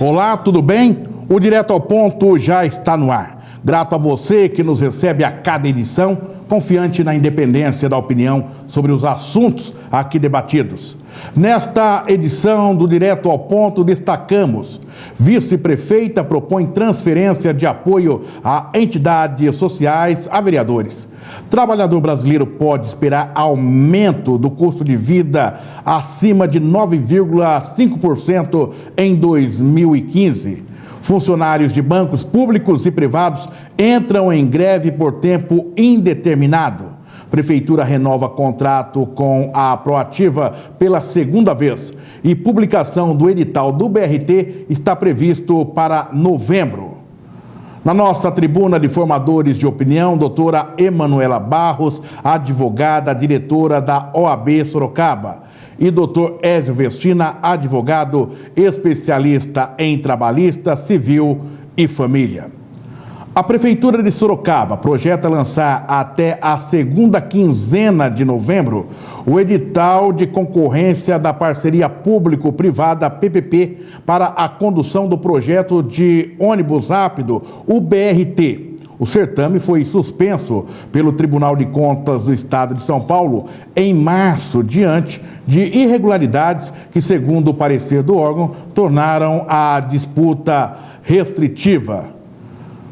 Olá, tudo bem? O Direto ao Ponto já está no ar. Grato a você que nos recebe a cada edição, confiante na independência da opinião sobre os assuntos aqui debatidos. Nesta edição do Direto ao Ponto, destacamos: vice-prefeita propõe transferência de apoio a entidades sociais a vereadores. Trabalhador brasileiro pode esperar aumento do custo de vida acima de 9,5% em 2015. Funcionários de bancos públicos e privados entram em greve por tempo indeterminado. Prefeitura renova contrato com a Proativa pela segunda vez e publicação do edital do BRT está previsto para novembro. Na nossa tribuna de formadores de opinião, doutora Emanuela Barros, advogada, diretora da OAB Sorocaba, e doutor Ézio Vestina, advogado especialista em trabalhista, civil e família. A Prefeitura de Sorocaba projeta lançar até a segunda quinzena de novembro o edital de concorrência da parceria público-privada PPP para a condução do projeto de ônibus rápido, o BRT. O certame foi suspenso pelo Tribunal de Contas do Estado de São Paulo em março, diante de irregularidades que, segundo o parecer do órgão, tornaram a disputa restritiva.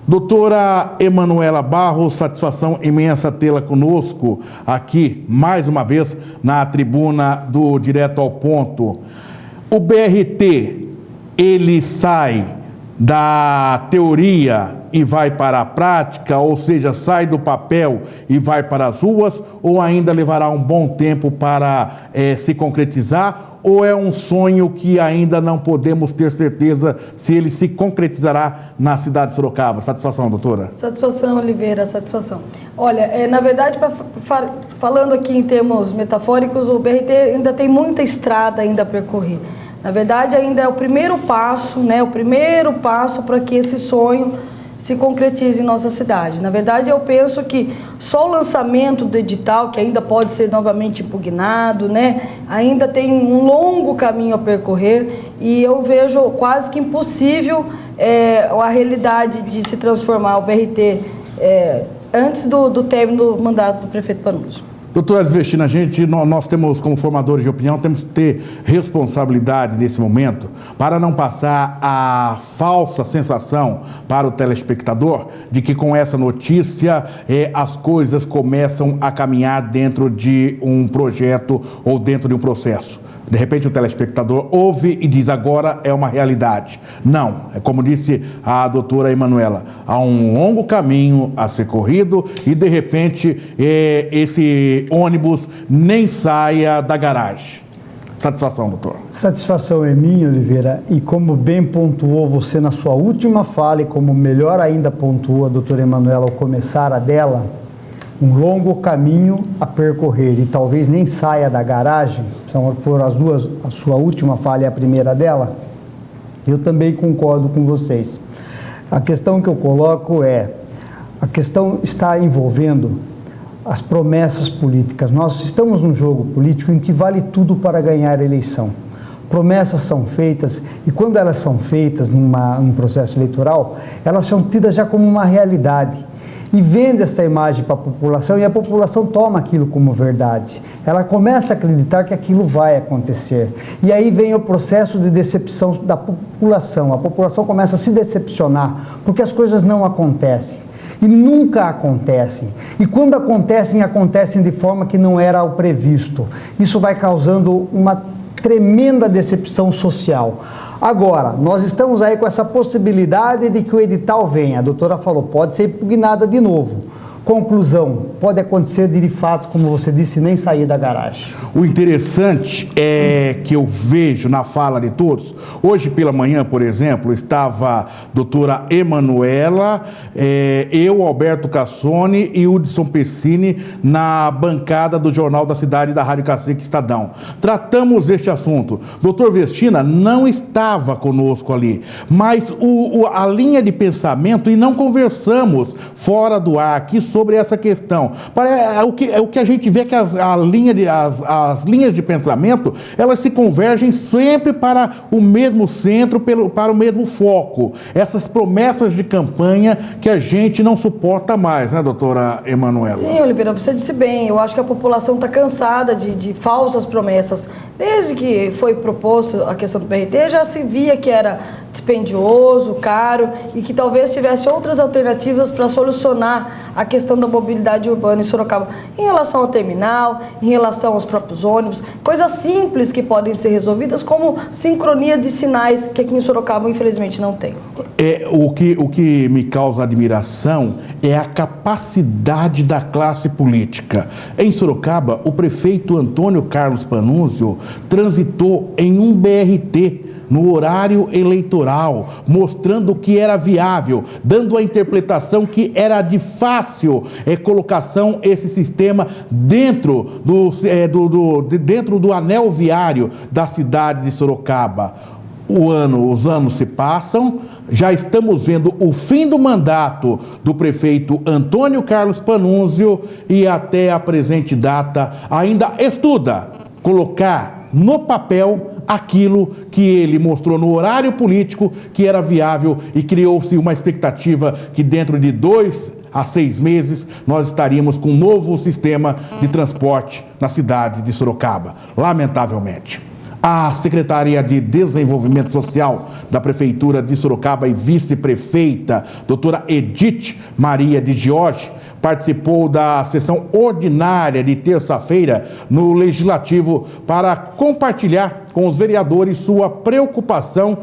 Doutora Emanuela Barros, satisfação imensa tê-la conosco aqui, mais uma vez, na tribuna do Direto ao Ponto. O BRT, ele sai da teoria e vai para a prática, ou seja, sai do papel e vai para as ruas, ou ainda levará um bom tempo para se concretizar, ou é um sonho que ainda não podemos ter certeza se ele se concretizará na cidade de Sorocaba? Satisfação, doutora. Satisfação, Oliveira, satisfação. Olha, na verdade, falando aqui em termos metafóricos, o BRT ainda tem muita estrada ainda a percorrer. Na verdade, ainda é o primeiro passo, né? O primeiro passo para que esse sonho se concretize em nossa cidade. Na verdade, eu penso que só o lançamento do edital, que ainda pode ser novamente impugnado, né? Ainda tem um longo caminho a percorrer e eu vejo quase que impossível a realidade de se transformar o BRT antes do término do mandato do prefeito Panuso. Doutor Ézio Vestina, nós temos, como formadores de opinião, temos que ter responsabilidade nesse momento para não passar a falsa sensação para o telespectador de que com essa notícia as coisas começam a caminhar dentro de um projeto ou dentro de um processo. De repente o telespectador ouve e diz: agora é uma realidade. Não, é como disse a doutora Emanuela, há um longo caminho a ser corrido e de repente esse ônibus nem saia da garagem. Satisfação, doutor. Satisfação é minha, Oliveira, e como bem pontuou você na sua última fala e como melhor ainda pontuou a doutora Emanuela ao começar a dela, um longo caminho a percorrer e talvez nem saia da garagem, foram as duas, a sua última fala e a primeira dela, eu também concordo com vocês. A questão que eu coloco a questão está envolvendo as promessas políticas. Nós estamos num jogo político em que vale tudo para ganhar a eleição. Promessas são feitas e quando elas são feitas num processo eleitoral, elas são tidas já como uma realidade. E vende essa imagem para a população e a população toma aquilo como verdade. Ela começa a acreditar que aquilo vai acontecer. E aí vem o processo de decepção da população. A população começa a se decepcionar porque as coisas não acontecem. E nunca acontecem. E quando acontecem, acontecem de forma que não era o previsto. Isso vai causando uma tremenda decepção social. Agora, nós estamos aí com essa possibilidade de que o edital venha. A doutora falou, pode ser impugnada de novo. Conclusão, pode acontecer de fato, como você disse, nem sair da garagem. O interessante é que eu vejo na fala de todos, hoje pela manhã, por exemplo, estava a doutora Emanuela, eu, Alberto Cassone e Hudson Pessini na bancada do Jornal da Cidade da Rádio Cacique Estadão. Tratamos deste assunto. Doutor Vestina não estava conosco ali, mas a linha de pensamento, e não conversamos fora do ar aqui sobre sobre essa questão. O que a gente vê é que as linhas de pensamento, elas se convergem sempre para o mesmo centro, para o mesmo foco. Essas promessas de campanha que a gente não suporta mais, né, doutora Emanuela? Sim, Oliveira, você disse bem. Eu acho que a população está cansada de falsas promessas. Desde que foi proposto a questão do BRT, já se via que era dispendioso, caro e que talvez tivesse outras alternativas para solucionar a questão da mobilidade urbana em Sorocaba, em relação ao terminal, em relação aos próprios ônibus, coisas simples que podem ser resolvidas, como sincronia de sinais, que aqui em Sorocaba, infelizmente, não tem. O que me causa admiração é a capacidade da classe política. Em Sorocaba, o prefeito Antônio Carlos Panunzio transitou em um BRT no horário eleitoral, mostrando que era viável, dando a interpretação que era de fácil colocação esse sistema dentro do anel viário da cidade de Sorocaba. Os anos se passam, já estamos vendo o fim do mandato do prefeito Antônio Carlos Panunzio e até a presente data ainda estuda colocar no papel aquilo que ele mostrou no horário político que era viável e criou-se uma expectativa que dentro de 2 a 6 meses nós estaríamos com um novo sistema de transporte na cidade de Sorocaba. Lamentavelmente. A secretária de Desenvolvimento Social da Prefeitura de Sorocaba e vice-prefeita, doutora Edith Maria de Jorge, participou da sessão ordinária de terça-feira no Legislativo para compartilhar com os vereadores sua preocupação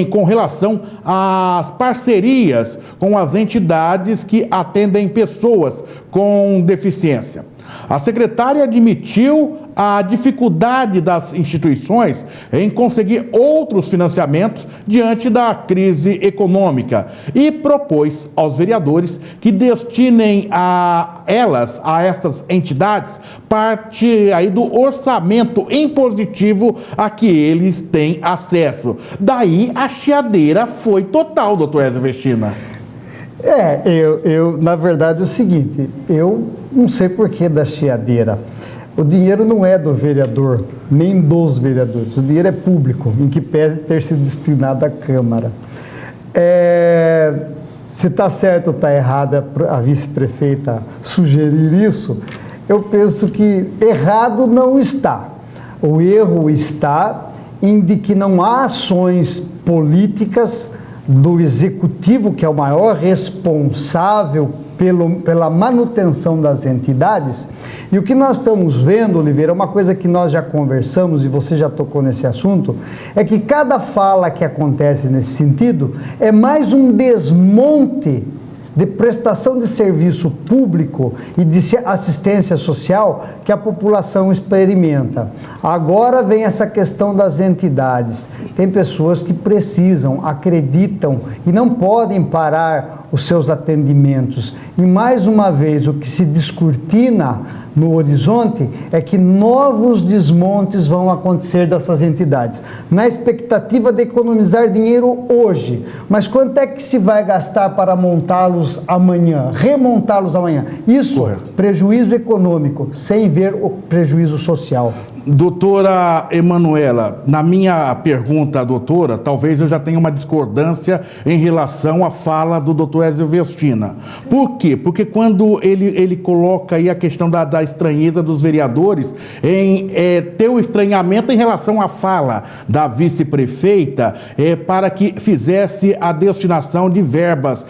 com relação às parcerias com as entidades que atendem pessoas com deficiência. A secretária admitiu a dificuldade das instituições em conseguir outros financiamentos diante da crise econômica e propôs aos vereadores que destinem a essas entidades, parte aí do orçamento impositivo a que eles têm acesso. Daí a chiadeira foi total, doutor Ezio Vestina. Na verdade, é o seguinte, eu não sei por que da chiadeira. O dinheiro não é do vereador, nem dos vereadores. O dinheiro é público, em que pese ter sido destinado à Câmara. Se está certo ou está errada a vice-prefeita sugerir isso, eu penso que errado não está. O erro está em de que não há ações políticas do executivo, que é o maior responsável pela manutenção das entidades. E o que nós estamos vendo, Oliveira, uma coisa que nós já conversamos e você já tocou nesse assunto, é que cada fala que acontece nesse sentido é mais um desmonte de prestação de serviço público e de assistência social que a população experimenta. Agora vem essa questão das entidades. Tem pessoas que precisam, acreditam e não podem parar os seus atendimentos. E mais uma vez, o que se descortina no horizonte é que novos desmontes vão acontecer dessas entidades, na expectativa de economizar dinheiro hoje. Mas quanto é que se vai gastar para montá-los amanhã, remontá-los amanhã? Isso, correto. Prejuízo econômico, sem ver o prejuízo social. Doutora Emanuela, na minha pergunta, doutora, talvez eu já tenha uma discordância em relação à fala do doutor Ezio Vestina. Por quê? Porque quando ele coloca aí a questão da estranheza dos vereadores em ter o estranhamento em relação à fala da vice-prefeita para que fizesse a destinação de verbas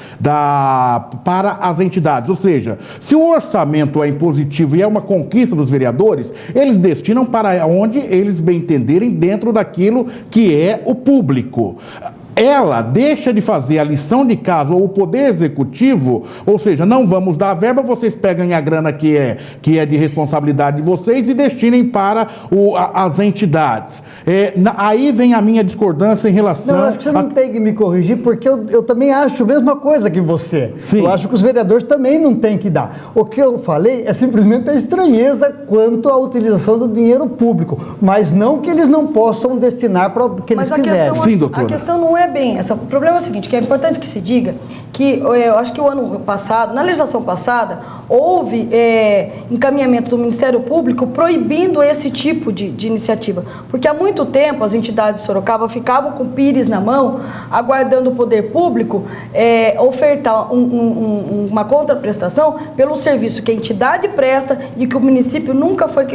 para as entidades. Ou seja, se o orçamento é impositivo e é uma conquista dos vereadores, eles destinam para onde eles bem entenderem dentro daquilo que é o público. Ela deixa de fazer a lição de casa ou o poder executivo, ou seja, não vamos dar a verba, vocês pegam a grana que é de responsabilidade de vocês e destinem para as entidades. Aí vem a minha discordância em relação... Não, acho que você não tem que me corrigir, porque eu também acho a mesma coisa que você. Sim. Eu acho que os vereadores também não têm que dar. O que eu falei é simplesmente a estranheza quanto à utilização do dinheiro público, mas não que eles não possam destinar para o que eles quiserem. Sim, doutora. A questão não é é bem esse. O problema é o seguinte, que é importante que se diga que eu acho que o ano passado, na legislação passada, houve encaminhamento do Ministério Público proibindo esse tipo de iniciativa. Porque há muito tempo as entidades de Sorocaba ficavam com o pires na mão, aguardando o poder público ofertar uma contraprestação pelo serviço que a entidade presta e que o município nunca foi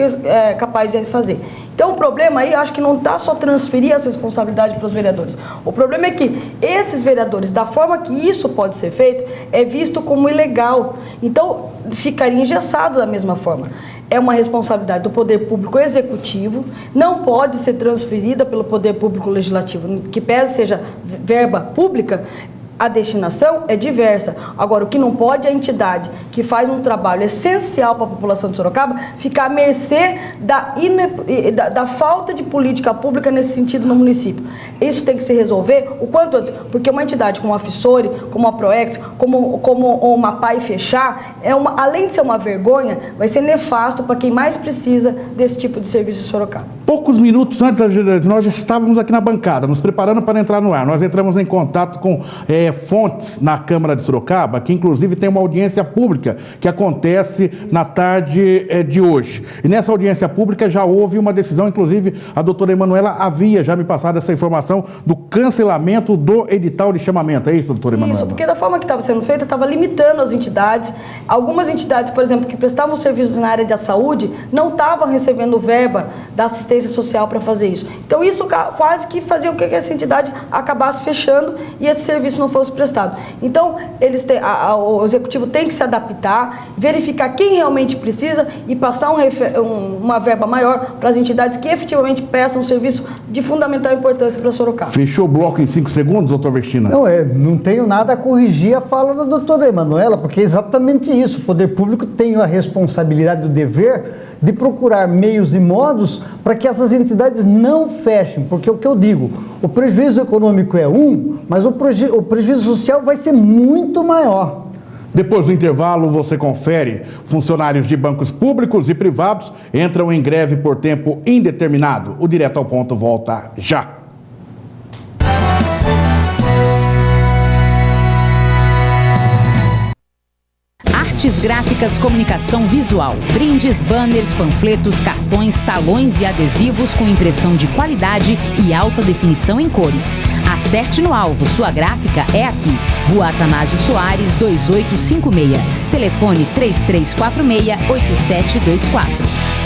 capaz de fazer. Então o problema aí, acho que não está só transferir essa responsabilidade para os vereadores. O problema é que esses vereadores, da forma que isso pode ser feito, é visto como ilegal. Então ficaria engessado da mesma forma. É uma responsabilidade do poder público executivo, não pode ser transferida pelo poder público legislativo, que pese seja verba pública, a destinação é diversa. Agora, o que não pode é a entidade que faz um trabalho essencial para a população de Sorocaba ficar à mercê da falta de política pública nesse sentido no município. Isso tem que se resolver o quanto antes, porque uma entidade como a Fissori, como a Proex, como uma PAI fechar, além de ser uma vergonha, vai ser nefasto para quem mais precisa desse tipo de serviço em Sorocaba. Poucos minutos antes, nós já estávamos aqui na bancada, nos preparando para entrar no ar. Nós entramos em contato com fontes na Câmara de Sorocaba, que inclusive tem uma audiência pública que acontece na tarde de hoje. E nessa audiência pública já houve uma decisão, inclusive a doutora Emanuela havia já me passado essa informação do cancelamento do edital de chamamento. É isso, doutora Emanuela? Isso, porque da forma que estava sendo feita, estava limitando as entidades. Algumas entidades, por exemplo, que prestavam serviços na área da saúde, não estavam recebendo verba da assistência social para fazer isso. Então isso quase que fazia com que essa entidade acabasse fechando e esse serviço não fosse prestado. Então, o executivo tem que se adaptar, verificar quem realmente precisa e passar uma verba maior para as entidades que efetivamente prestam um serviço de fundamental importância para Sorocaba. Fechou o bloco em 5 segundos, doutor Vestina? Não tenho nada a corrigir a fala da doutora Emanuela, porque é exatamente isso. O poder público tem a responsabilidade, o dever de procurar meios e modos para que essas entidades não fechem, porque o que eu digo, o prejuízo econômico é mas o prejuízo social vai ser muito maior. Depois do intervalo, você confere. Funcionários de bancos públicos e privados entram em greve por tempo indeterminado. O Direto ao Ponto volta já. Artes gráficas, comunicação visual, brindes, banners, panfletos, cartões, talões e adesivos com impressão de qualidade e alta definição em cores. Acerte no alvo, sua gráfica é aqui. Rua Atanásio Soares, 2856. Telefone 3346-8724.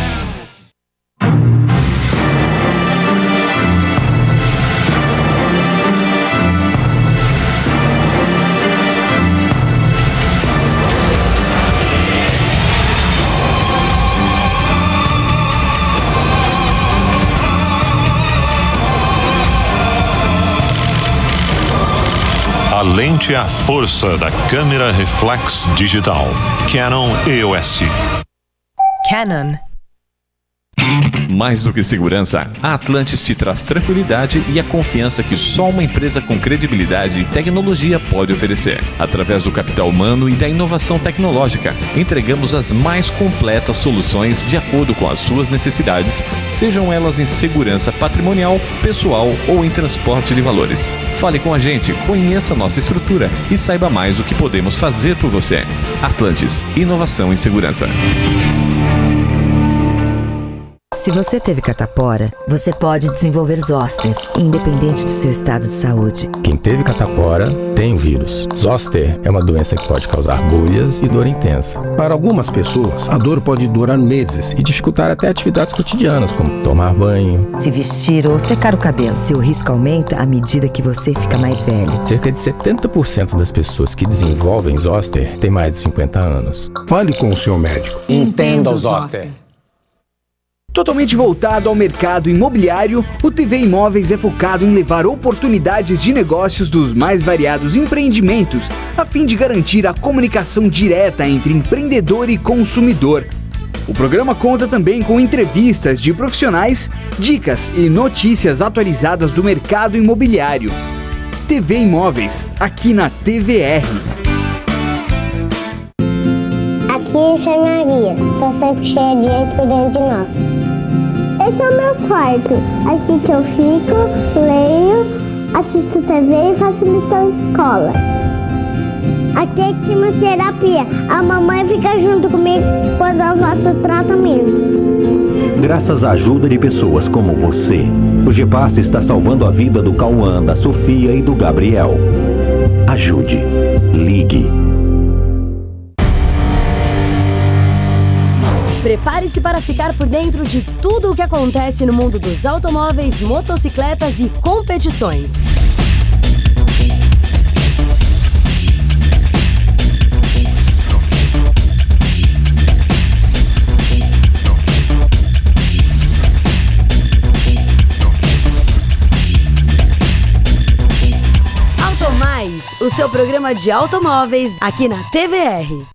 A lente é a força da câmera reflex digital. Canon EOS. Canon. Mais do que segurança, a Atlantis te traz tranquilidade e a confiança que só uma empresa com credibilidade e tecnologia pode oferecer. Através do capital humano e da inovação tecnológica, entregamos as mais completas soluções de acordo com as suas necessidades, sejam elas em segurança patrimonial, pessoal ou em transporte de valores. Fale com a gente, conheça nossa estrutura e saiba mais o que podemos fazer por você. Atlantis, inovação em segurança. Se você teve catapora, você pode desenvolver zoster, independente do seu estado de saúde. Quem teve catapora tem o vírus. Zoster é uma doença que pode causar bolhas e dor intensa. Para algumas pessoas, a dor pode durar meses e dificultar até atividades cotidianas, como tomar banho, se vestir ou secar o cabelo. Seu risco aumenta à medida que você fica mais velho. Cerca de 70% das pessoas que desenvolvem zoster têm mais de 50 anos. Fale com o seu médico. Entenda o zoster. Totalmente voltado ao mercado imobiliário, o TV Imóveis é focado em levar oportunidades de negócios dos mais variados empreendimentos, a fim de garantir a comunicação direta entre empreendedor e consumidor. O programa conta também com entrevistas de profissionais, dicas e notícias atualizadas do mercado imobiliário. TV Imóveis, aqui na TVR. Aqui é a enfermaria, tá sempre cheia de gente cuidando de nós. Esse é o meu quarto, aqui que eu fico, leio assisto TV e faço lição de escola. Aqui é quimioterapia. A mamãe fica junto comigo quando eu faço tratamento. Graças à ajuda de pessoas como você, o GEPASS está salvando a vida do Cauã, da Sofia e do Gabriel. Ajude. Ligue. Prepare-se para ficar por dentro de tudo o que acontece no mundo dos automóveis, motocicletas e competições. Automais, o seu programa de automóveis aqui na TVR.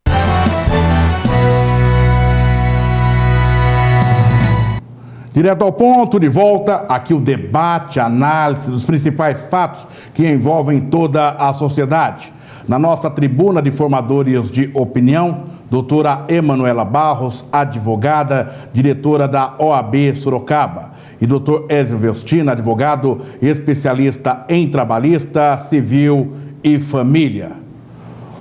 Direto ao ponto, de volta, aqui o debate, a análise dos principais fatos que envolvem toda a sociedade. Na nossa tribuna de formadores de opinião, doutora Emanuela Barros, advogada, diretora da OAB Sorocaba, e doutor Ezio Vestina, advogado especialista em trabalhista, civil e família.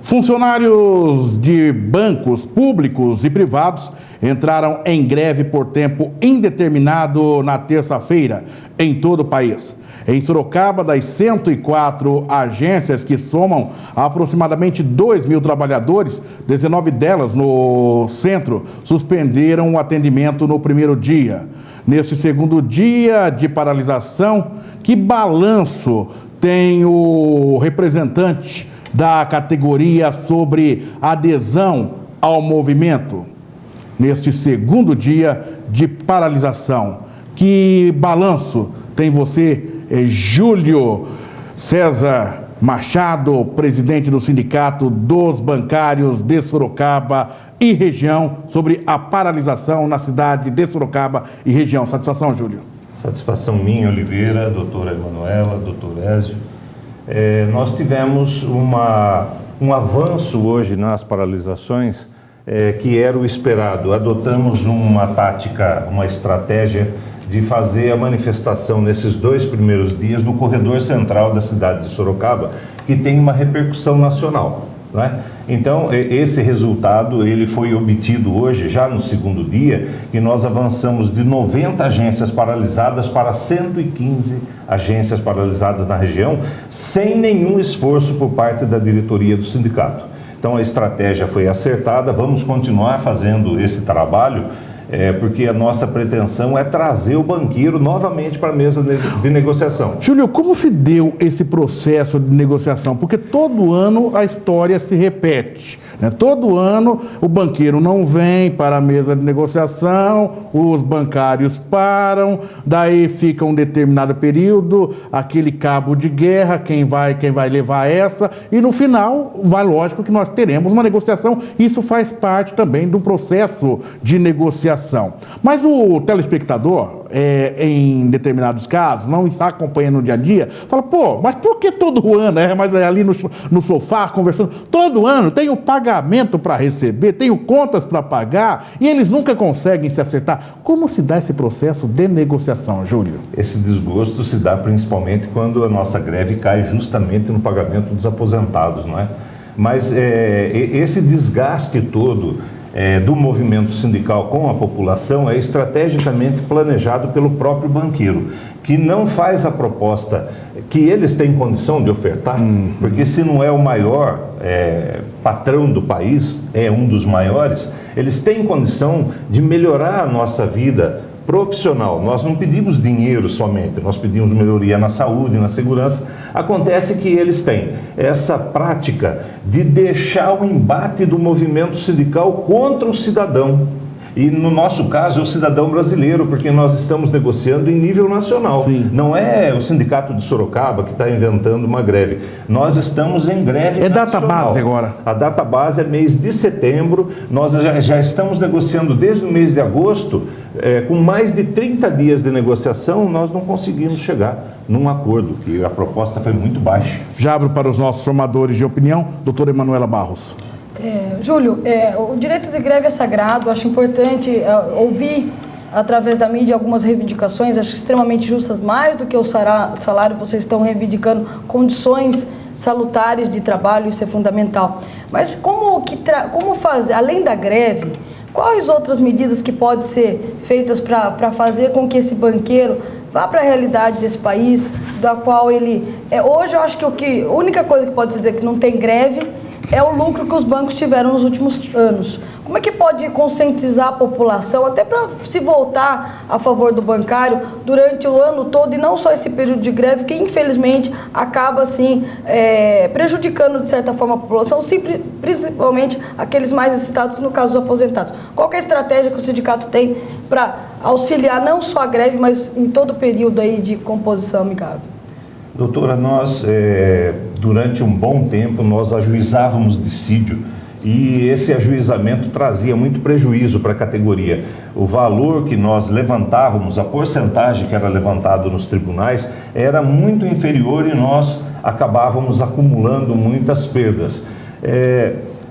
Funcionários de bancos públicos e privados entraram em greve por tempo indeterminado na terça-feira em todo o país. Em Sorocaba, das 104 agências que somam aproximadamente 2.000 trabalhadores, 19 delas no centro suspenderam o atendimento no primeiro dia. Neste segundo dia de paralisação, que balanço tem o representante da categoria sobre adesão ao movimento? Neste segundo dia de paralisação, que balanço tem você, Júlio César Machado, presidente do Sindicato dos Bancários de Sorocaba e região, sobre a paralisação na cidade de Sorocaba e região? Satisfação, Júlio. Satisfação minha, Oliveira, doutora Emanuela, doutor Ezio. Nós tivemos um avanço hoje nas paralisações, que era o esperado. Adotamos uma tática, uma estratégia de fazer a manifestação nesses 2 primeiros dias no corredor central da cidade de Sorocaba, que tem uma repercussão nacional, né? Então, esse resultado ele foi obtido hoje, já no segundo dia, e nós avançamos de 90 agências paralisadas para 115 agências paralisadas na região, sem nenhum esforço por parte da diretoria do sindicato. Então, a estratégia foi acertada, vamos continuar fazendo esse trabalho, porque a nossa pretensão é trazer o banqueiro novamente para a mesa de negociação. Júlio, como se deu esse processo de negociação? Porque todo ano a história se repete, né? Todo ano o banqueiro não vem para a mesa de negociação, os bancários param, daí fica um determinado período, aquele cabo de guerra, quem vai levar essa, e no final, vai lógico que nós teremos uma negociação, isso faz parte também do processo de negociação. Mas o telespectador, em determinados casos, não está acompanhando no dia a dia, fala, pô, mas por que todo ano? Mas ali no sofá, conversando, todo ano tem o pagamento para receber, tem contas para pagar, e eles nunca conseguem se acertar. Como se dá esse processo de negociação, Júlio? Esse desgosto se dá principalmente quando a nossa greve cai justamente no pagamento dos aposentados, não é? Mas esse desgaste todo do movimento sindical com a população é estrategicamente planejado pelo próprio banqueiro, que não faz a proposta que eles têm condição de ofertar, porque se não é o maior patrão do país, é um dos maiores, eles têm condição de melhorar a nossa vida profissional. Nós não pedimos dinheiro somente, nós pedimos melhoria na saúde, na segurança. Acontece que eles têm essa prática de deixar o embate do movimento sindical contra o cidadão. E no nosso caso é o cidadão brasileiro, porque nós estamos negociando em nível nacional. Sim. Não é o sindicato de Sorocaba que está inventando uma greve. Nós estamos em greve nacional. Data base agora? A data base é mês de setembro. Nós já estamos negociando desde o mês de agosto. Com mais de 30 dias de negociação, nós não conseguimos chegar num acordo, que a proposta foi muito baixa. Já abro para os nossos formadores de opinião, doutora Emanuela Barros. Júlio, o direito de greve é sagrado, acho importante ouvir através da mídia, algumas reivindicações, acho extremamente justas, mais do que o salário, vocês estão reivindicando condições salutares de trabalho, isso é fundamental. Mas como fazer, além da greve, quais outras medidas que podem ser feitas para fazer com que esse banqueiro vá para a realidade desse país, da qual ele... hoje eu acho que a única coisa que pode se dizer que não tem greve é o lucro que os bancos tiveram nos últimos anos. Como é que pode conscientizar a população, até para se voltar a favor do bancário durante o ano todo, e não só esse período de greve, que infelizmente acaba assim, prejudicando de certa forma a população, principalmente aqueles mais necessitados, no caso dos aposentados. Qual que é a estratégia que o sindicato tem para auxiliar não só a greve, mas em todo o período aí de composição amigável? Doutora, nós, durante um bom tempo, nós ajuizávamos dissídio, e esse ajuizamento trazia muito prejuízo para a categoria. O valor que nós levantávamos, a porcentagem que era levantada nos tribunais, era muito inferior e nós acabávamos acumulando muitas perdas.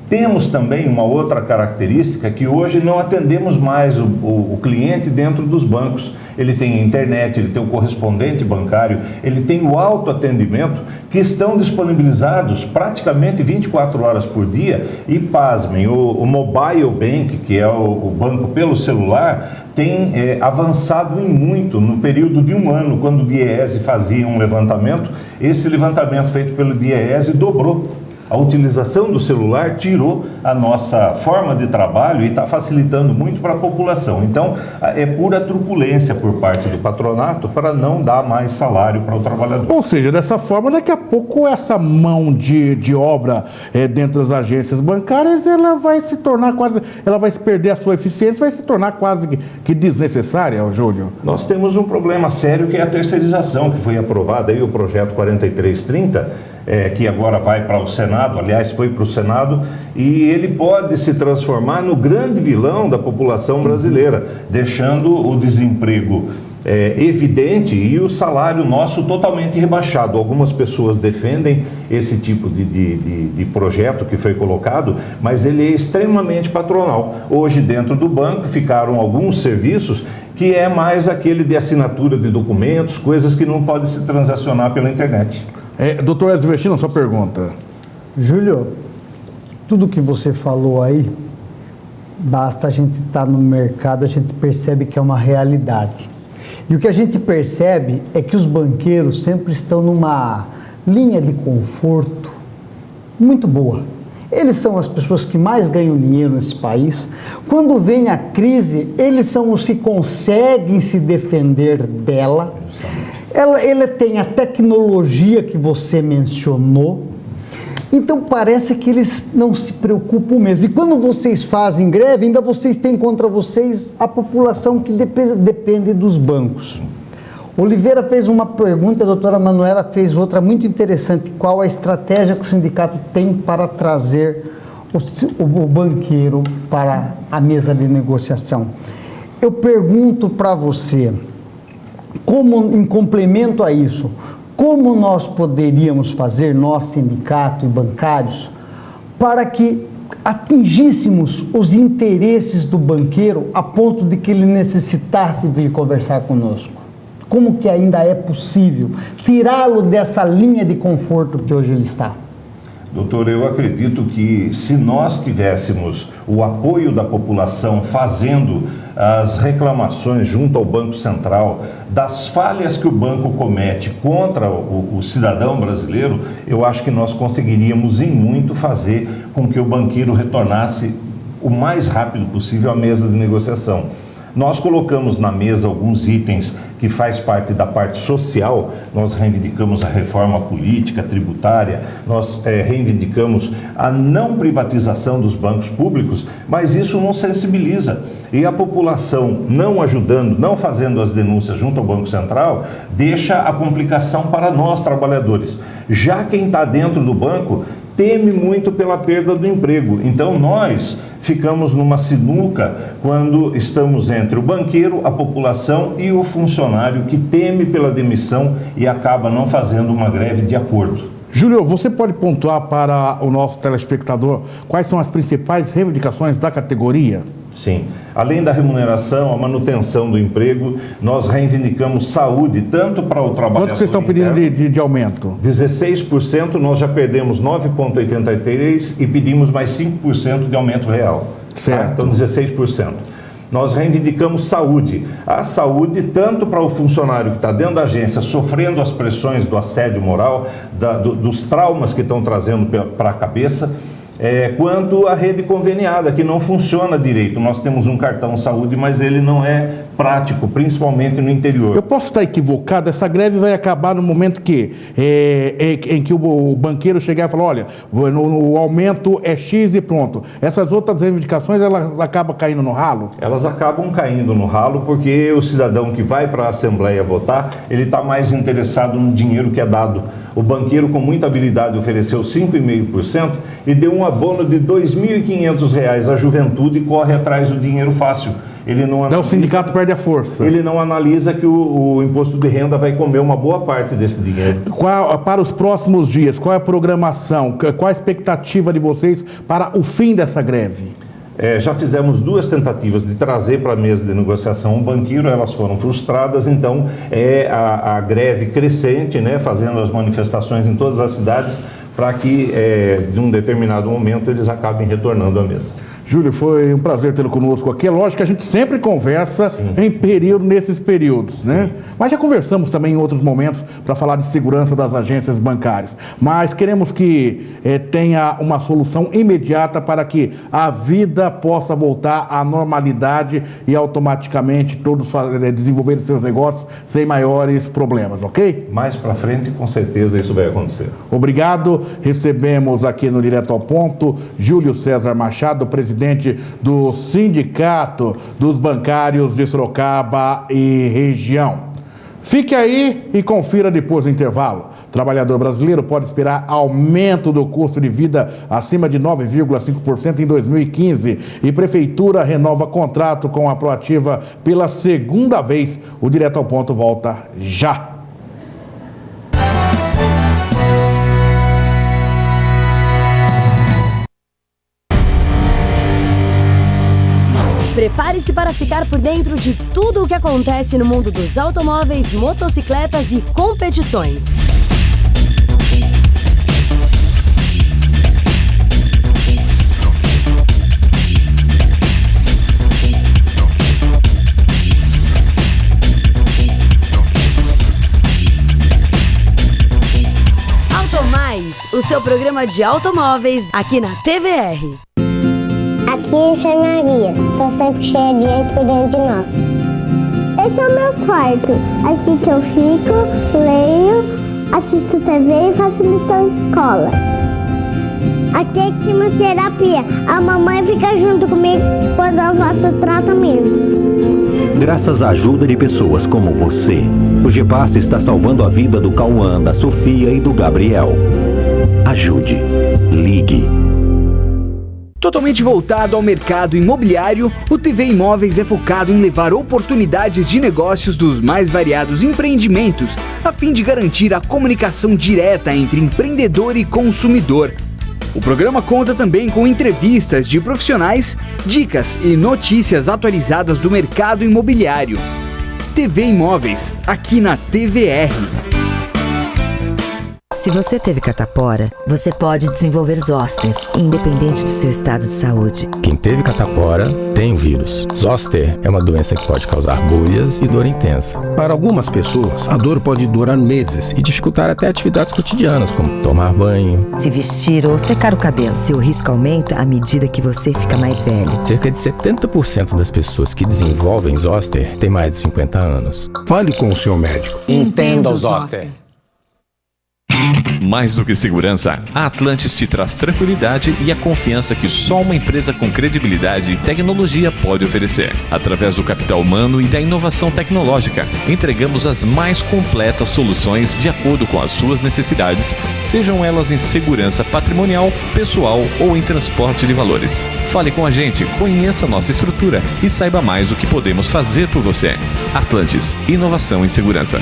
Temos também uma outra característica, que hoje não atendemos mais o cliente dentro dos bancos. Ele tem a internet, ele tem o correspondente bancário, ele tem o autoatendimento, que estão disponibilizados praticamente 24 horas por dia. E pasmem, o mobile bank, que é o banco pelo celular, tem avançado em muito. No período de um ano, quando o DIEESE fazia um levantamento, esse levantamento feito pelo DIEESE dobrou. A utilização do celular tirou a nossa forma de trabalho e está facilitando muito para a população. Então, é pura truculência por parte do patronato para não dar mais salário para o trabalhador. Ou seja, dessa forma, daqui a pouco essa mão de obra dentro das agências bancárias, ela vai se tornar quase, ela vai perder a sua eficiência, vai se tornar quase que desnecessária, Júlio. Nós temos um problema sério, que é a terceirização, que foi aprovada aí, o projeto 4330, que agora vai para o Senado, aliás, foi para o Senado, e ele pode se transformar no grande vilão da população brasileira, deixando o desemprego evidente e o salário nosso totalmente rebaixado. Algumas pessoas defendem esse tipo de projeto que foi colocado, mas ele é extremamente patronal. Hoje, dentro do banco, ficaram alguns serviços que é mais aquele de assinatura de documentos, coisas que não podem se transacionar pela internet. Doutor Edson Vestino, sua pergunta. Júlio, tudo que você falou aí, basta a gente estar no mercado, a gente percebe que é uma realidade. E o que a gente percebe é que os banqueiros sempre estão numa linha de conforto muito boa. Eles são as pessoas que mais ganham dinheiro nesse país. Quando vem a crise, eles são os que conseguem se defender dela. Ele tem a tecnologia que você mencionou, então parece que eles não se preocupam mesmo. E quando vocês fazem greve, ainda vocês têm contra vocês a população que depende dos bancos. Oliveira fez uma pergunta, a doutora Manuela fez outra muito interessante. Qual a estratégia que o sindicato tem para trazer o banqueiro para a mesa de negociação? Eu pergunto para você, como em complemento a isso, como nós poderíamos fazer, nós sindicato e bancários, para que atingíssemos os interesses do banqueiro a ponto de que ele necessitasse vir conversar conosco? Como que ainda é possível tirá-lo dessa linha de conforto que hoje ele está? Doutor, eu acredito que se nós tivéssemos o apoio da população fazendo as reclamações junto ao Banco Central das falhas que o banco comete contra o cidadão brasileiro, eu acho que nós conseguiríamos em muito fazer com que o banqueiro retornasse o mais rápido possível à mesa de negociação. Nós colocamos na mesa alguns itens que faz parte da parte social. Nós reivindicamos a reforma política, tributária, nós reivindicamos a não privatização dos bancos públicos, mas isso não sensibiliza. E a população não ajudando, não fazendo as denúncias junto ao Banco Central, deixa a complicação para nós, trabalhadores. Já quem está dentro do banco teme muito pela perda do emprego. Então nós ficamos numa sinuca quando estamos entre o banqueiro, a população e o funcionário que teme pela demissão e acaba não fazendo uma greve de acordo. Júlio, você pode pontuar para o nosso telespectador quais são as principais reivindicações da categoria? Sim. Além da remuneração, a manutenção do emprego, nós reivindicamos saúde, tanto para o trabalhador... Quanto vocês estão pedindo de aumento? 16%, nós já perdemos 9,83% e pedimos mais 5% de aumento real. Certo. Tá? Então, 16%. Nós reivindicamos saúde. A saúde, tanto para o funcionário que está dentro da agência, sofrendo as pressões do assédio moral, dos traumas que estão trazendo para a cabeça, quanto a rede conveniada, que não funciona direito. Nós temos um cartão saúde, mas ele não é prático, principalmente no interior. Eu posso estar equivocado, essa greve vai acabar no momento em que o banqueiro chegar e falar, olha, o aumento é X e pronto. Essas outras reivindicações, elas acabam caindo no ralo? Elas acabam caindo no ralo porque o cidadão que vai para a Assembleia votar, ele está mais interessado no dinheiro que é dado. O banqueiro, com muita habilidade, ofereceu 5,5% e deu um abono de R$ 2.500 à juventude e corre atrás do dinheiro fácil. Ele não analisa, o sindicato perde a força. Ele não analisa que o imposto de renda vai comer uma boa parte desse dinheiro. Para os próximos dias, qual é a programação? Qual a expectativa de vocês para o fim dessa greve? Já fizemos 2 tentativas de trazer para a mesa de negociação um banqueiro, elas foram frustradas, então a greve crescente, né, fazendo as manifestações em todas as cidades, para que, de um determinado momento, eles acabem retornando à mesa. Júlio, foi um prazer tê-lo conosco aqui. É lógico que a gente sempre conversa nesses períodos, né? Mas já conversamos também em outros momentos para falar de segurança das agências bancárias. Mas queremos que tenha uma solução imediata para que a vida possa voltar à normalidade e automaticamente todos desenvolverem seus negócios sem maiores problemas, ok? Mais para frente, com certeza, isso vai acontecer. Obrigado. Recebemos aqui no Direto ao Ponto Júlio César Machado, presidente do Sindicato dos Bancários de Sorocaba e região. Fique aí e confira depois do intervalo. Trabalhador brasileiro pode esperar aumento do custo de vida acima de 9,5% em 2015 e Prefeitura renova contrato com a Proativa pela segunda vez. O Direto ao Ponto volta já. Prepare-se para ficar por dentro de tudo o que acontece no mundo dos automóveis, motocicletas e competições. Automais, o seu programa de automóveis aqui na TVR. Aqui é a enfermaria, tá sempre cheia de gente cuidando de nós. Esse é o meu quarto, aqui que eu fico, leio, assisto TV e faço lição de escola. Aqui é quimioterapia, a mamãe fica junto comigo quando eu faço tratamento. Graças à ajuda de pessoas como você, o GEPAS está salvando a vida do Cauã, da Sofia e do Gabriel. Ajude. Ligue. Totalmente voltado ao mercado imobiliário, o TV Imóveis é focado em levar oportunidades de negócios dos mais variados empreendimentos, a fim de garantir a comunicação direta entre empreendedor e consumidor. O programa conta também com entrevistas de profissionais, dicas e notícias atualizadas do mercado imobiliário. TV Imóveis, aqui na TVR. Se você teve catapora, você pode desenvolver zoster, independente do seu estado de saúde. Quem teve catapora tem o vírus. Zoster é uma doença que pode causar bolhas e dor intensa. Para algumas pessoas, a dor pode durar meses e dificultar até atividades cotidianas, como tomar banho, se vestir ou secar o cabelo. Seu risco aumenta à medida que você fica mais velho. Cerca de 70% das pessoas que desenvolvem zoster têm mais de 50 anos. Fale com o seu médico. Entenda o zoster. Mais do que segurança, a Atlantis te traz tranquilidade e a confiança que só uma empresa com credibilidade e tecnologia pode oferecer. Através do capital humano e da inovação tecnológica, entregamos as mais completas soluções de acordo com as suas necessidades, sejam elas em segurança patrimonial, pessoal ou em transporte de valores. Fale com a gente, conheça nossa estrutura e saiba mais o que podemos fazer por você. Atlantis, inovação em segurança.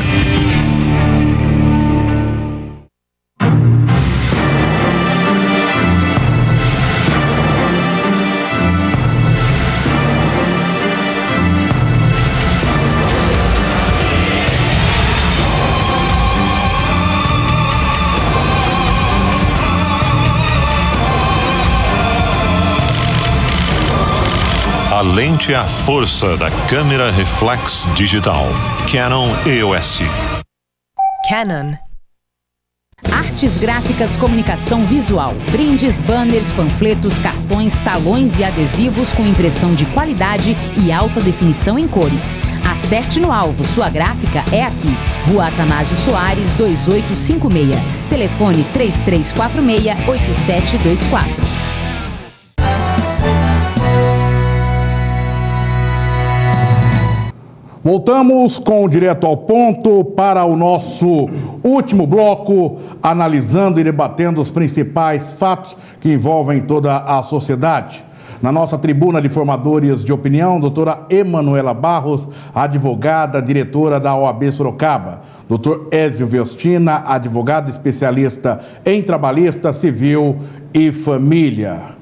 lente à força da câmera reflex digital Canon EOS. Canon. Artes gráficas, comunicação visual, brindes, banners, panfletos, cartões, talões e adesivos com impressão de qualidade e alta definição em cores. Acerte no alvo, sua gráfica é aqui. Rua Atanásio Soares, 2856. Telefone 3346-8724. Voltamos com o Direto ao Ponto para o nosso último bloco, analisando e debatendo os principais fatos que envolvem toda a sociedade. Na nossa tribuna de formadores de opinião, doutora Emanuela Barros, advogada, diretora da OAB Sorocaba. Doutor Ézio Vestina, advogado especialista em trabalhista, civil e família.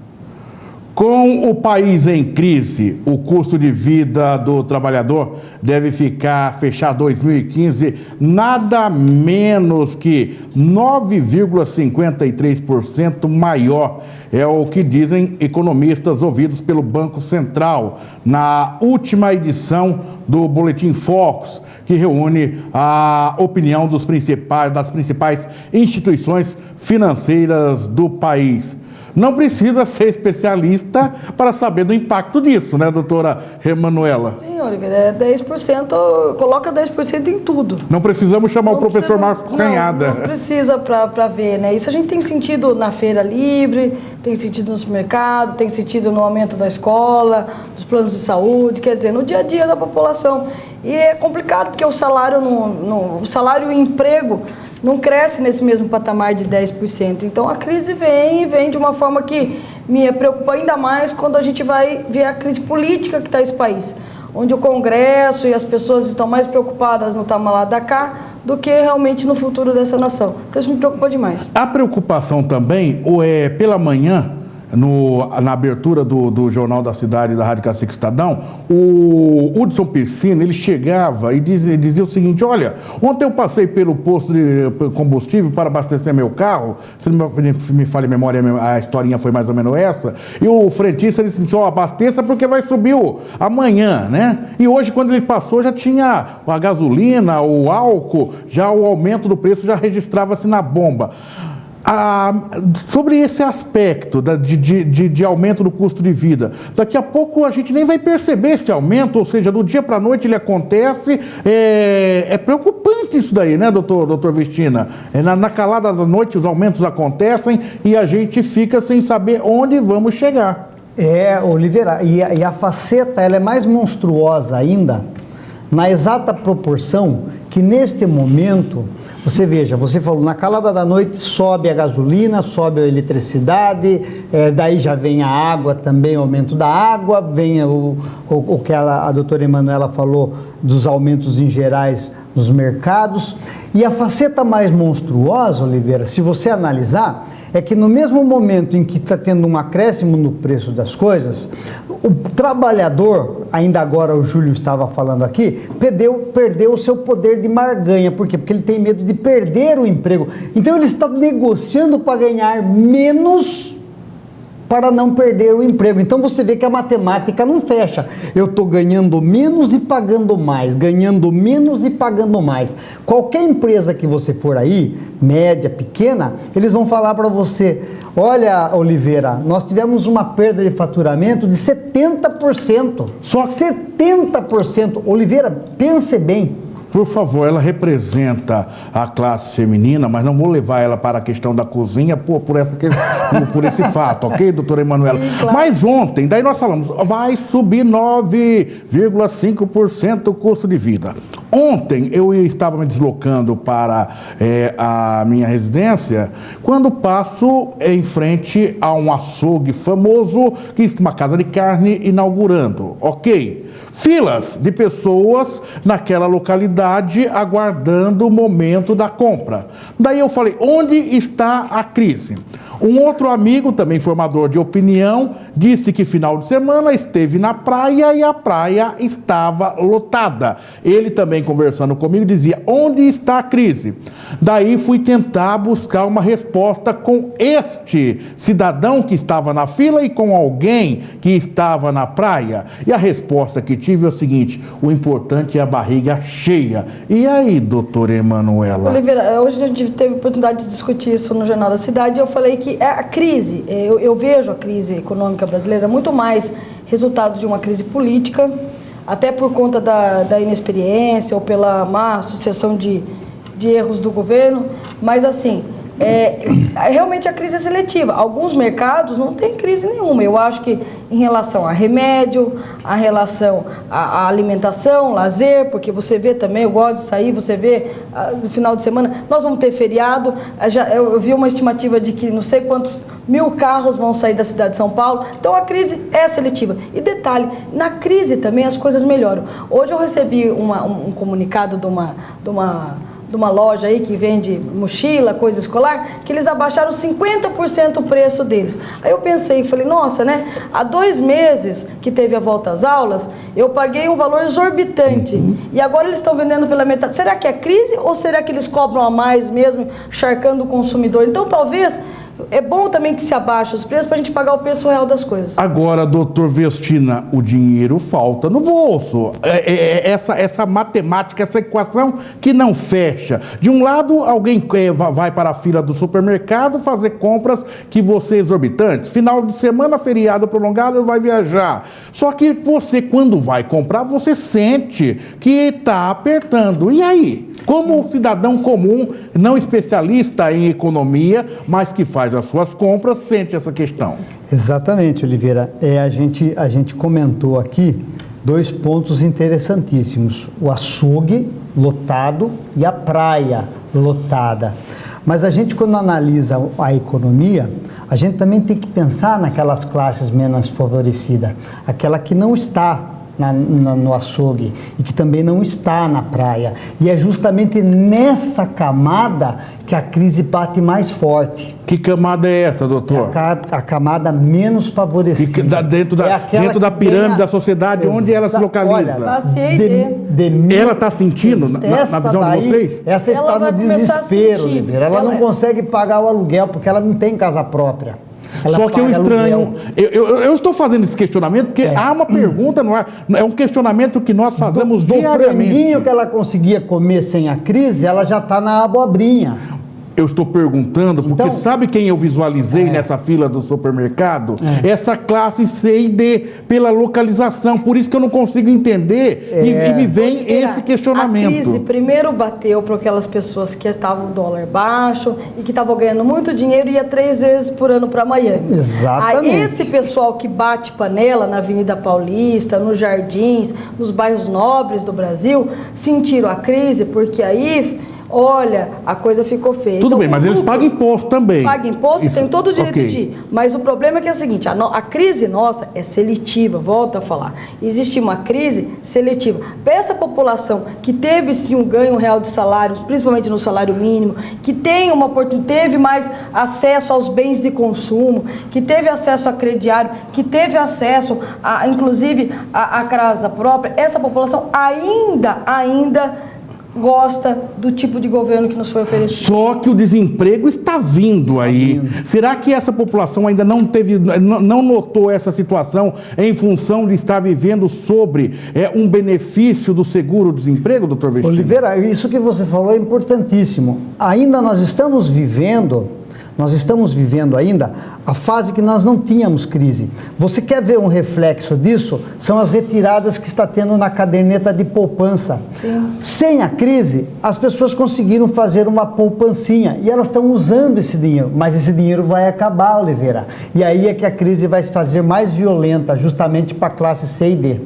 Com o país em crise, o custo de vida do trabalhador deve fechar 2015 nada menos que 9,53% maior. É o que dizem economistas ouvidos pelo Banco Central na última edição do Boletim Focus, que reúne a opinião das principais instituições financeiras do país. Não precisa ser especialista para saber do impacto disso, né, doutora Emanuela? Sim, Oliveira, 10%, coloca 10% em tudo. Não precisamos chamar o professor Marcos Canhada. Não precisa para ver, né? Isso a gente tem sentido na feira livre, tem sentido no supermercado, tem sentido no aumento da escola, dos planos de saúde, quer dizer, no dia a dia da população. E é complicado porque o salário e o emprego não cresce nesse mesmo patamar de 10%. Então a crise vem de uma forma que me preocupa ainda mais quando a gente vai ver a crise política que está esse país, onde o Congresso e as pessoas estão mais preocupadas no tamalá da cá do que realmente no futuro dessa nação. Então isso me preocupa demais. A preocupação também, pela manhã, na abertura do Jornal da Cidade da Rádio Cacique Estadão, o Hudson Piscina, ele chegava e dizia o seguinte: olha, ontem eu passei pelo posto de combustível para abastecer meu carro, se não me falha a memória, a historinha foi mais ou menos essa, e o frentista disse assim: abasteça porque vai subir amanhã, né? E hoje, quando ele passou, já tinha a gasolina, o álcool, já o aumento do preço já registrava-se na bomba. Sobre esse aspecto de aumento do custo de vida, daqui a pouco a gente nem vai perceber esse aumento, ou seja, do dia para a noite ele acontece. É preocupante isso daí, né, doutor Vestina? Na calada da noite os aumentos acontecem e a gente fica sem saber onde vamos chegar. Oliveira, e a faceta ela é mais monstruosa ainda, na exata proporção que neste momento, você falou, na calada da noite sobe a gasolina, sobe a eletricidade, daí já vem a água também, aumento da água, vem o que a doutora Emanuela falou dos aumentos em gerais nos mercados. E a faceta mais monstruosa, Oliveira, se você analisar, é que no mesmo momento em que está tendo um acréscimo no preço das coisas, o trabalhador, ainda agora o Júlio estava falando aqui, perdeu o seu poder de barganha. Por quê? Porque ele tem medo de perder o emprego. Então ele está negociando para ganhar menos para não perder o emprego. Então você vê que a matemática não fecha. Eu estou ganhando menos e pagando mais, ganhando menos e pagando mais. Qualquer empresa que você for aí, média, pequena, eles vão falar para você: olha, Oliveira, nós tivemos uma perda de faturamento de 70%. Só 70%. Oliveira, pense bem. Por favor, ela representa a classe feminina, mas não vou levar ela para a questão da cozinha por esse fato, ok, doutora Emanuela? Claro. Mas ontem, daí nós falamos, vai subir 9,5% o custo de vida. Ontem eu estava me deslocando para a minha residência, quando passo em frente a um açougue famoso, que é uma casa de carne inaugurando, ok? Filas de pessoas naquela localidade aguardando o momento da compra. Daí eu falei, onde está a crise? Um outro amigo, também formador de opinião, disse que final de semana esteve na praia e a praia estava lotada. Ele também conversando comigo dizia: onde está a crise? Daí fui tentar buscar uma resposta com este cidadão que estava na fila e com alguém que estava na praia. E a resposta que tive é o seguinte: o importante é a barriga cheia. E aí, doutora Emanuela? Oliveira, hoje a gente teve a oportunidade de discutir isso no Jornal da Cidade e eu falei que a crise, eu vejo a crise econômica brasileira muito mais resultado de uma crise política, até por conta da inexperiência ou pela má sucessão de erros do governo, mas assim, realmente a crise é seletiva. Alguns mercados não tem crise nenhuma. Eu acho que em relação a remédio, a relação à alimentação, lazer, porque você vê também, eu gosto de sair, você vê no final de semana, nós vamos ter feriado, eu vi uma estimativa de que não sei quantos 1000 carros vão sair da cidade de São Paulo, então a crise é seletiva. E detalhe, na crise também as coisas melhoram. Hoje eu recebi um comunicado de uma loja aí que vende mochila, coisa escolar, que eles abaixaram 50% o preço deles. Aí eu pensei e falei, nossa, né? Há 2 meses que teve a volta às aulas, eu paguei um valor exorbitante. E agora eles estão vendendo pela metade. Será que é crise ou será que eles cobram a mais mesmo, encharcando o consumidor? Então talvez é bom também que se abaixe os preços para a gente pagar o preço real das coisas. Agora, doutor Vestina, o dinheiro falta no bolso. Essa matemática, essa equação que não fecha. De um lado, alguém vai para a fila do supermercado fazer compras que você exorbitantes. Final de semana, feriado prolongado, vai viajar. Só que você, quando vai comprar, você sente que está apertando. E aí? Como cidadão comum, não especialista em economia, mas que faz as suas compras, sente essa questão? Exatamente, Oliveira. A gente comentou aqui 2 pontos interessantíssimos: o açougue lotado e a praia lotada. Mas a gente, quando analisa a economia, a gente também tem que pensar naquelas classes menos favorecidas, aquela que não está no açougue e que também não está na praia. E é justamente nessa camada que a crise bate mais forte. Que camada é essa, doutor? A camada menos favorecida. Dentro da pirâmide da sociedade, onde ela se localiza? Ela está sentindo, na visão de vocês? Essa está no desespero, Oliveira. Ela não consegue pagar o aluguel porque ela não tem casa própria. Só que eu estranho, eu estou fazendo esse questionamento porque há uma pergunta no ar, é um questionamento que nós fazemos diariamente. Do franguinho que ela conseguia comer sem a crise, ela já está na abobrinha. Eu estou perguntando, porque sabe quem eu visualizei nessa fila do supermercado? Essa classe C e D, pela localização. Por isso que eu não consigo entender e me vem esse questionamento. A crise primeiro bateu para aquelas pessoas que estavam dólar baixo e que estavam ganhando muito dinheiro e ia 3 vezes por ano para Miami. Exatamente. Aí esse pessoal que bate panela na Avenida Paulista, nos jardins, nos bairros nobres do Brasil, sentiram a crise, porque aí... Olha, a coisa ficou feia. Tudo bem, mas eles pagam imposto também. Pagam imposto, tem todo o direito de ir. Mas o problema é que é o seguinte, a crise nossa é seletiva, volto a falar. Existe uma crise seletiva. Para essa população que teve sim um ganho real de salário, principalmente no salário mínimo, que tem uma oportunidade, teve mais acesso aos bens de consumo, que teve acesso a crediário, que teve acesso a, inclusive, a casa própria, essa população ainda gosta do tipo de governo que nos foi oferecido. Só que o desemprego está vindo aí. Será que essa população ainda não notou essa situação em função de estar vivendo sobre um benefício do seguro-desemprego, doutor Vestina? Oliveira, isso que você falou é importantíssimo. Ainda nós estamos vivendo ainda a fase que nós não tínhamos crise. Você quer ver um reflexo disso? São as retiradas que está tendo na caderneta de poupança. Sim. Sem a crise, as pessoas conseguiram fazer uma poupancinha e elas estão usando esse dinheiro, mas esse dinheiro vai acabar, Oliveira. E aí é que a crise vai se fazer mais violenta, justamente para a classe C e D.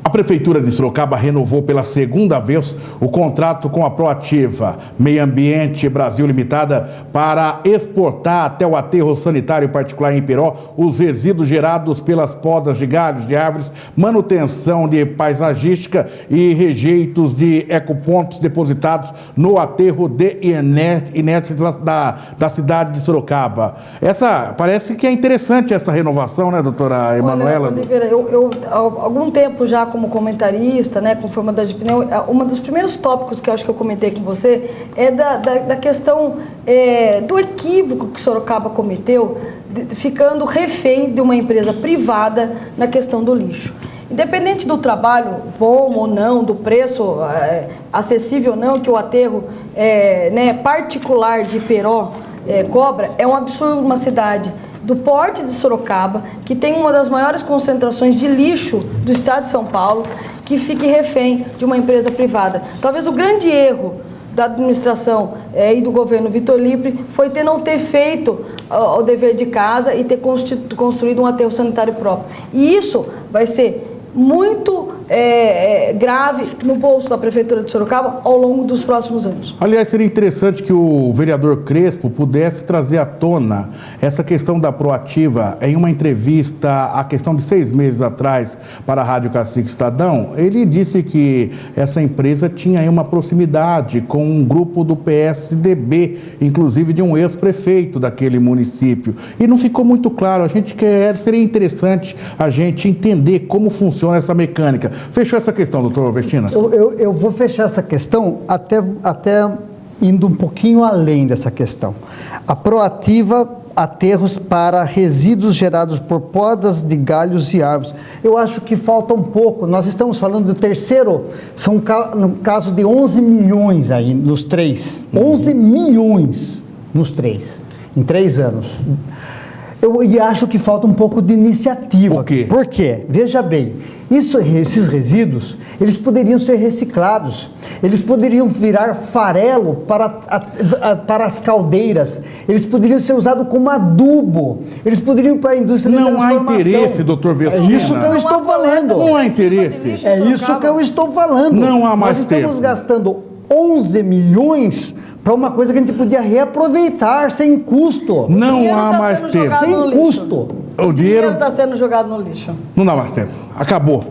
A Prefeitura de Sorocaba renovou pela segunda vez o contrato com a Proativa Meio Ambiente Brasil Limitada para exportar até o aterro sanitário particular em Piró os resíduos gerados pelas podas de galhos de árvores, manutenção de paisagística e rejeitos de ecopontos depositados no aterro de inerte da cidade de Sorocaba. Parece que é interessante essa renovação, né, doutora Emanuela? Olha, Oliveira, eu há algum tempo já como comentarista, né, como formador de opinião, um dos primeiros tópicos que eu acho que eu comentei com você é da questão do equívoco que Sorocaba cometeu, ficando refém de uma empresa privada na questão do lixo. Independente do trabalho bom ou não, do preço acessível ou não, que o aterro particular de Piró cobra, é um absurdo uma cidade do porte de Sorocaba, que tem uma das maiores concentrações de lixo do estado de São Paulo, que fique refém de uma empresa privada. Talvez o grande erro da administração e do governo Vitor Lippe foi não ter feito o dever de casa e ter construído um aterro sanitário próprio. E isso vai ser muito grave no bolso da Prefeitura de Sorocaba ao longo dos próximos anos. Aliás, seria interessante que o vereador Crespo pudesse trazer à tona essa questão da Proativa. Em uma entrevista, a questão de 6 meses atrás, para a Rádio Cacique Estadão, ele disse que essa empresa tinha aí uma proximidade com um grupo do PSDB, inclusive de um ex-prefeito daquele município. E não ficou muito claro. Seria interessante a gente entender como funciona essa mecânica. Fechou essa questão, doutor Vestina? Eu vou fechar essa questão até indo um pouquinho além dessa questão. A Proativa, aterros para resíduos gerados por podas de galhos e árvores. Eu acho que falta um pouco. Nós estamos falando do terceiro, são no caso de 11 milhões aí nos 3. 11 milhões nos 3, em 3 anos. E acho que falta um pouco de iniciativa. Por quê? Por quê? Veja bem, esses resíduos, eles poderiam ser reciclados, eles poderiam virar farelo para as caldeiras, eles poderiam ser usados como adubo, eles poderiam ir para a indústria de transformação. Não há interesse, doutor Vestina. É isso que eu estou falando. Não há interesse. É isso que eu estou falando. Não há mais tempo. Nós estamos gastando 11 milhões para uma coisa que a gente podia reaproveitar sem custo. Não há mais tempo. Sem custo. O dinheiro está sendo jogado no lixo. Não dá mais tempo. Acabou.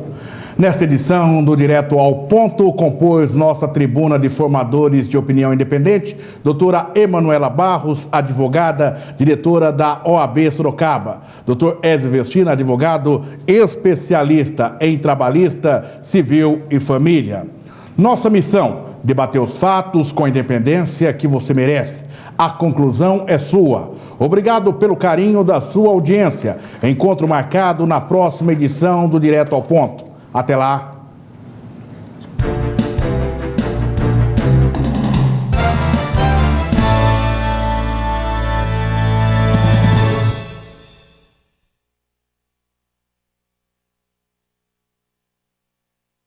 Nesta edição do Direto ao Ponto, compôs nossa tribuna de formadores de opinião independente, doutora Emanuela Barros, advogada, diretora da OAB Sorocaba, doutor Edson Vestina, advogado especialista em trabalhista, civil e família. Nossa missão: debater os fatos com a independência que você merece. A conclusão é sua. Obrigado pelo carinho da sua audiência. Encontro marcado na próxima edição do Direto ao Ponto. Até lá.